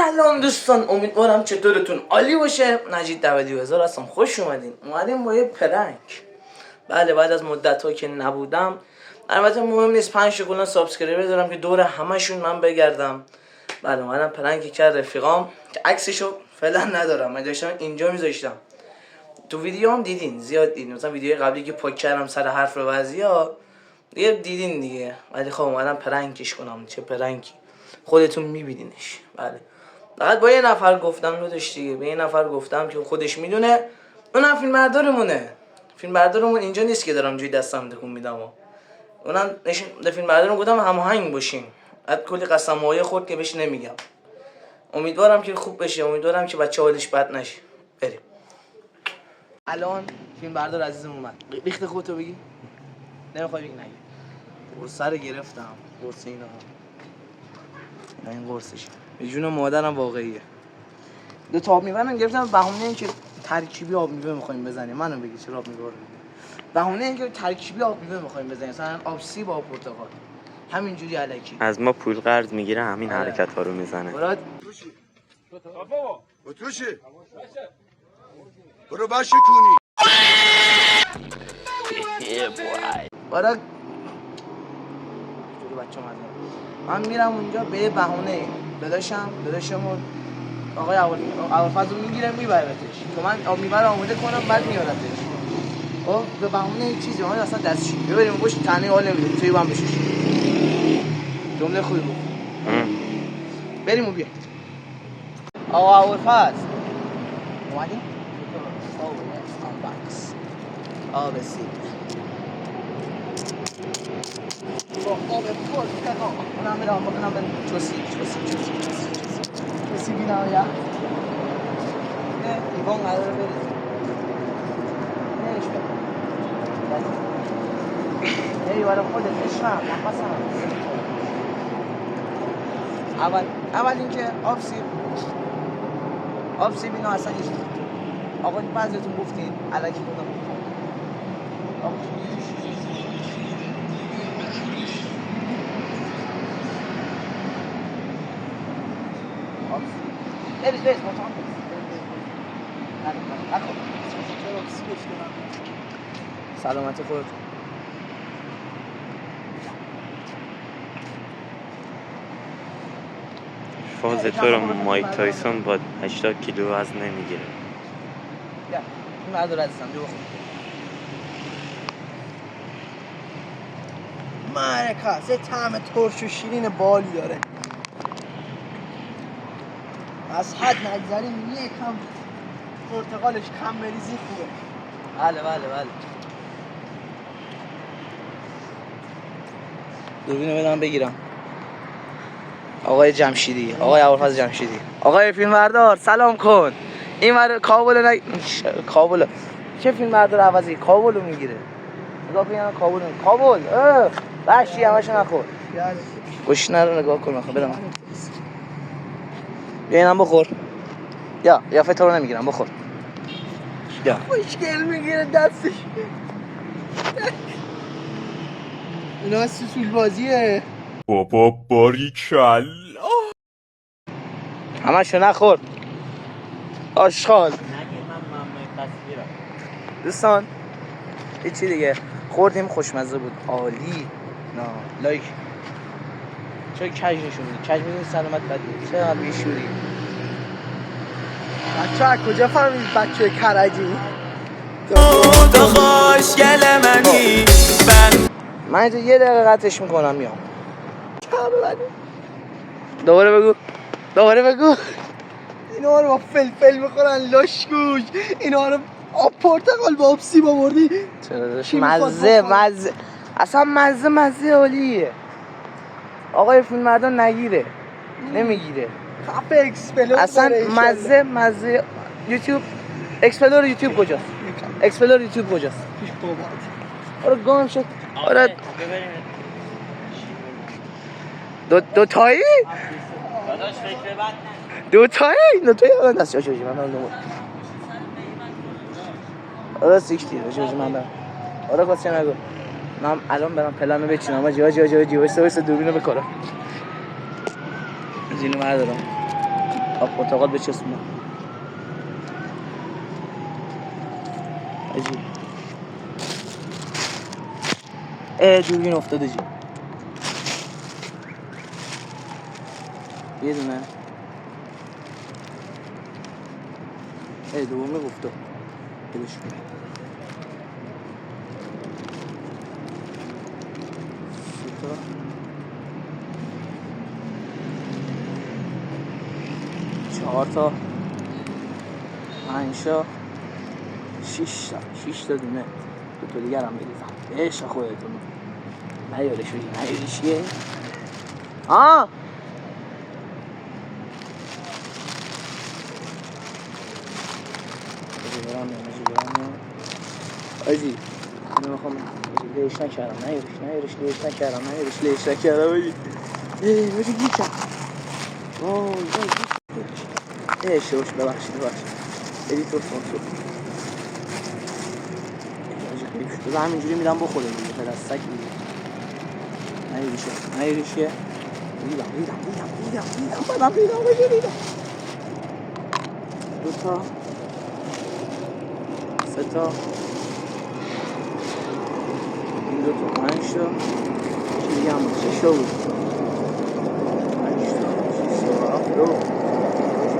سلام دوستان، امیدوارم چطورتون عالی باشه. نجید دعوتی هزار هستم، خوش اومدین. اومدیم با یه پرنک. بله، بعد از مدت ها که نبودم. البته مهم نیست، 5 تا کلا سابسکرایبر دارم که دور همشون من بگردم. بله، اومدم پرنک کرد رفیقام که عکسشو فعلا ندارم، من داشتم اینجا میذاشتم. تو ویدیو هم دیدین، زیاد دیدین، مثلا ویدیو قبلی که پاک کردم سر حرف بعضیا دیگه دیدین دیگه. ولی خب اومدم پرنکش کنم. چه پرنکی خودتون میبینینش. بله، فقط با یه نفر گفتم داداش دیگه، به یه نفر گفتم که خودش میدونه، اونم فیلمبردارمونه. فیلمبردارمون اینجا نیست که دارم جوی دستم تکون میدم. اونم به فیلمبردارم گفتم هماهنگ باشیم. بعد کلی قسم‌های خورد که بهش نمیگم. امیدوارم که خوب بشه، امیدوارم که بچه حالش بد نشه. بریم. الان فیلمبردار عزیزم اومد. ریخت خودتو بگی؟ نمیخوای بگی؟ نگی. قرصه رو گرفتم. قرص اینا. این قرصش. به جون مادرم واقعیه. دو تا آب میوه گرفتم بهونه اینکه ترکیبی آب میوه می‌خوایم بزنیم. منو بگی چرا آب میوه رو بهونه اینکه ترکیبی آب میوه می‌خوایم بزنیم، مثلا آب سیب با آب پرتقال، همینجوری الکی از ما پول قرض میگیره، همین حرکت‌ها رو میزنه. برات بطوشی برو باشه کونی برات بچه‌م من میرم اونجا به بهونه داداشمون آقای اولفضل میگیره میبرتش که من آب میوه رو آماده کنم، بعد میارتش. خب به بهونه این چیزی ما اصلا دستشی ببریم باش تنه حال نمیدیم توی بام بشش. جمله خوبی بود. بریم و بیایم. آقا اولفضل اومدیم؟ آب سیب آب پرتقال. اونم میرم بکنم به چوسی بینم یا ایوان قراره بریزیم نهش بکنم برای خودت اشرم نفسم. اول اینکه آب سیب اینا اصلا نیست. آقا بعضیتون گفتین الکی بودم بریز مطمئن سلامت خودت. فاز تو رو مایک تایسون با 80 کیلو وزن نمیگیره. بیا این مردو رو عزیزم بیا بخور. مرکز یه طعم ترش و شیرین بالی داره. از حد نگذاریم یکم پرتقالش کم بریزی خوبه. بله دوربینو بدم بگیرم. آقای جمشیدی، آقای ابوالفضل جمشیدی، آقای فیلمبردار سلام کن. این ور کابل کابل چه فیلمبردار عوضی کابلو میگیره. نگاه کن کابل باشی همشو نخور. گوشنه رو نگاه کن. بدم بیا اینم بخور. یا فتو رو نمیگیرم بخور. یا خوشگل میگیره دستش. اینا سوسول بازیه. بابا باریکلا همشو نخور. آشغال. دوستان یه چی دیگه خوردیم خوشمزه بود، عالی. نه لایک چه کج نشون میدی؟ کج میدونی سلامت بدی چقدر بیشوری. بچه ها کجا فهمید بچه کرجی؟ تو خوشگل منی. من اینجا یه دقیقه قطعش میکنم میام. دوباره بگو. اینا رو با فلفل میخورن لاشگوش. اینا رو آب پرتقال با آب سیب آوردی. مزه اصلا مزه عالیه. آقای فیلمبردار نگیره نمیگیره خفه اکسپلور اصلا مزه یوتیوب اکسپلور یوتیوب کجاست؟ اکسپلور یوتیوب کجاست؟ آره گم شد. آره دو تایی؟ داداش فکر بد دو تایی من دست جوجی من نمود. آره 60 جوجی من دارم. آره کسی نگو. من الان برام پلنو بچینم. جا واسه دوربینو بکارم. زینو بردارم. آب پرتقال بچسبونم عجیب دوربین افتاده جی یه دونه دومی افتاد بلش کنم ستا 4 تا 5 تا 6 تا دونه دو تا دیگر هم بریزم عشق خودتون نیاره شویی نیاره چیه آجی اینو میخوام لیش نکردم نیارش لیش نکردم آجی آجی گیچم اشتباش ببخشید ادیتور سانسور بذار همینجوری میدم بخوره دیگه پدر سگ دیگه نیاریشه دیدم دو تا 3 تا این 2 تا 5 تا چی دیگه هم 6 تا بود 5 تا 6 تا 7 تا 8 تا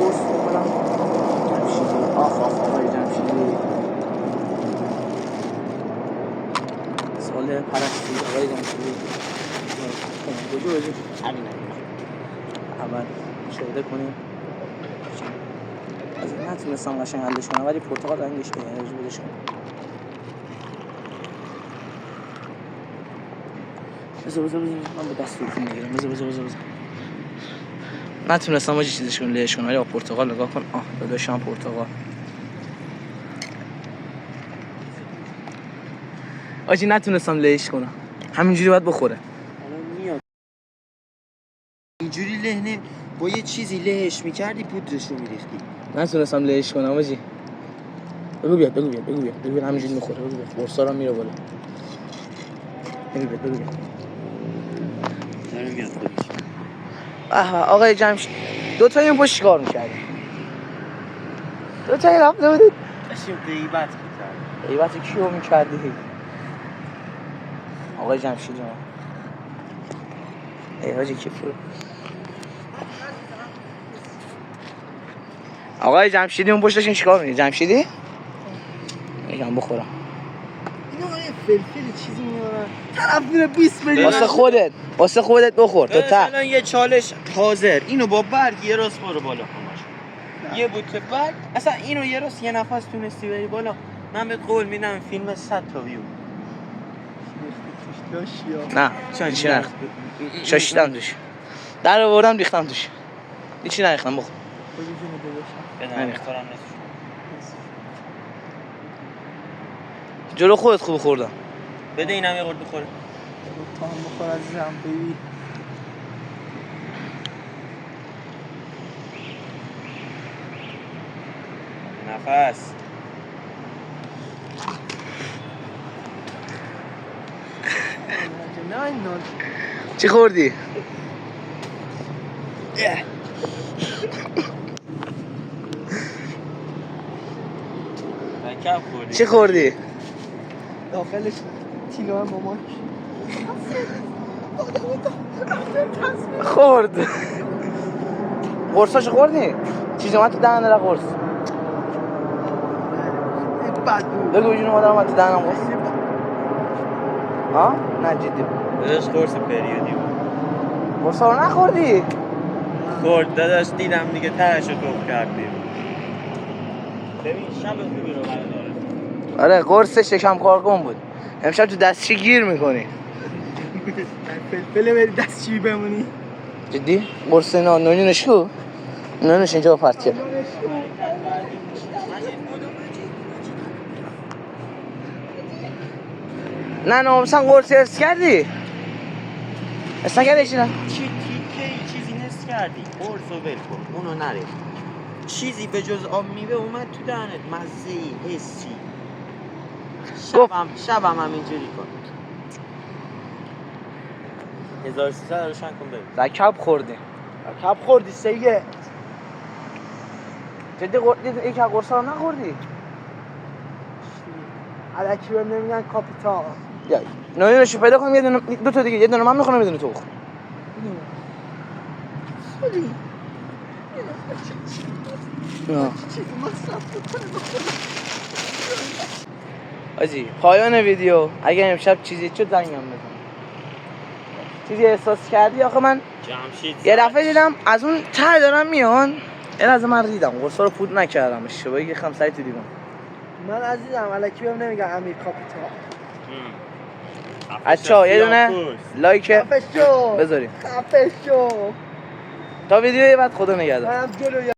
بس کنم جمشیدی آقای جمشیدی سال پرستی آقای جمشیدی کجا همین اول شده کنیم از این نتونستم قشنگ حلش کنم ولی پرتقال رنگش به انرژی بدش کنم بذار من با دست روکون میگیرم بذار نتونستم آجی چیزش کنم لیش کنم ولی با پرتقال نگاه کن داداشم پرتقال آجی نتونستم لیش کنم همینجوری باید بخوره اینجوری لهنه با یه چیزی لهش میکردی پودرش رو میریختی نتونستم لیش کنم آجی بگو بیاد همینجوری میخوره بگو بیاد برسا رو میره بالا بگو بیاد داره میاد آقای جمشید 2 تا این پشت کار میکردی 2 تا این رفته بودید داشتیم غیبت میکردیم غیبت کیو میکردی آقای جمشید جان ای حاجی کی فرو آقای جمشیدی اون پشتش چیکار می‌کنی جمشیدی میگم بخورم اینو فلفل چیزی میارن طرف میره 20 میلیون واسه خودت بخور تو تا مثلا یه چالش حاضر اینو با برگ یه راست برو بالا همش یه بوته برگ اصلا اینو یه راست یه نفس تونستی بری بالا من بهت قول میدم فیلم 100 تا ویو نه چی نخ شاشیدم توش در آوردم ریختم توش هیچی نریختم بخور نمیخورم جلو خودت خوب خوردم بده اینم یه خورده بخوره تو هم بخور عزیزم بیبی نفس چی خوردی؟ چی خوردی؟ داخلش تیلو مامان خورد قرصاشو خوردی؟ چیزی اومد تو دهنه را قرص بگو جون اومد تو دهنم قرص ها؟ نه جدی داداش قرص پریودی بود قرصا رو نخوردی؟ خورد داداش دیدم دیگه تهش رو توف کردیم ببین شب خوبی رو برای آره قرص شکم کارکن بود امشب تو دستشی گیر میکنی فلفله بری دستشویی بمونی جدی؟ قرص نونش کو؟ نونش اینجا پرت کرد نه ناموسن قرص حس کردی؟ حس نکردی چی نه؟ چیزی حس کردی قرص رو ول کن اونو نریخت چیزی به جز آب میوه اومد تو دهنت مزه‌ای حسی شبم هم اینجوری کن 1300 روشن کن ببین کب خوردی کب خوردی سیگه جدی یک از قرصا رو نخوردی؟ الکی بهم نمیگن کاپیتان. یا نوعیشو پیدا کنم، یه دونه دو تا دیگه، یه دونه من میخونم، یه دونه تو بخون. آجی پایان ویدیو. اگه امشب چیزی شد زنگم بزن. چیزی احساس کردی؟ آخه من جمشید یه دفعه دیدم از اون ته دارن میان، این از من ریدم، قرصا رو پود نکردم، اشتباهی که خم سعی تو دیدم. من عزیزم الکی بهم نمیگن امیر کاپیتان. بچه‌ها یه دونه لایک خفه شو. بذاریم خفه شو. تا ویدیوی بعد. خدا نگهدار. منم جلوی